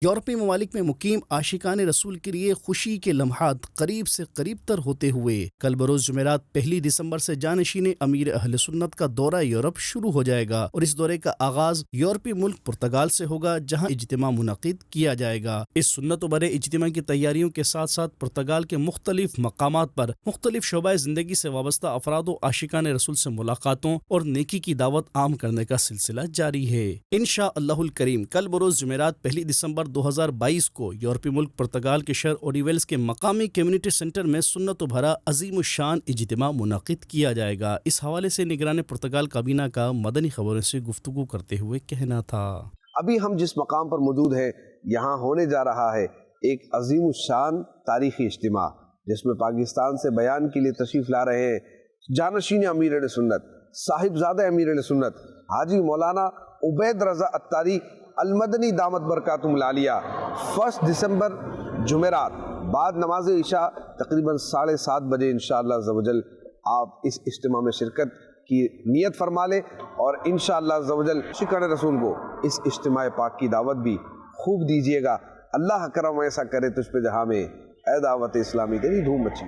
یورپی ممالک میں مقیم عاشقان رسول کے لیے خوشی کے لمحات قریب سے قریب تر ہوتے ہوئے کل بروز جمعرات 1 دسمبر سے جانشین امیر اہل سنت کا دورہ یورپ شروع ہو جائے گا، اور اس دورے کا آغاز یورپی ملک پرتگال سے ہوگا، جہاں اجتماع منعقد کیا جائے گا۔ اس سنت و برے اجتماع کی تیاریوں کے ساتھ ساتھ پرتگال کے مختلف مقامات پر مختلف شعبۂ زندگی سے وابستہ افراد و عاشقان رسول سے ملاقاتوں اور نیکی کی دعوت عام کرنے کا سلسلہ جاری ہے۔ انشاء اللہ الکریم کل بروز جمعرات 1 دسمبر 2022 کو یورپی ملک پرتگال کے شہر اوڈیویلس کے مقامی کمیونٹی سینٹر میں سنت و بھرا عظیم الشان اجتماع منعقد کیا جائے گا۔ اس حوالے سے نگران پرتگال کابینہ کا مدنی خبروں سے گفتگو کرتے ہوئے کہنا تھا۔ ابھی ہم جس مقام پر موجود ہیں، یہاں ہونے جا رہا ہے ایک عظیم الشان تاریخی اجتماع، جس میں پاکستان سے بیان کے لیے تشریف لا رہے ہیں جانشین امیر اہل سنت، صاحبزادہ امیر اہل سنت حاجی مولانا عبید رضا عطاری المدنی دامت برکاتہم العالیہ۔ 1 دسمبر جمعرات بعد نماز عشاء تقریباً 7:30 بجے انشاءاللہ عز و جل آپ اس اجتماع میں شرکت کی نیت فرما لیں، اور انشاءاللہ عز و جل عاشقان رسول کو اس اجتماع پاک کی دعوت بھی خوب دیجیے گا۔ اللہ کرم ایسا کرے تجھ پہ جہاں میں اے دعوت اسلامی تیری دھوم مچی۔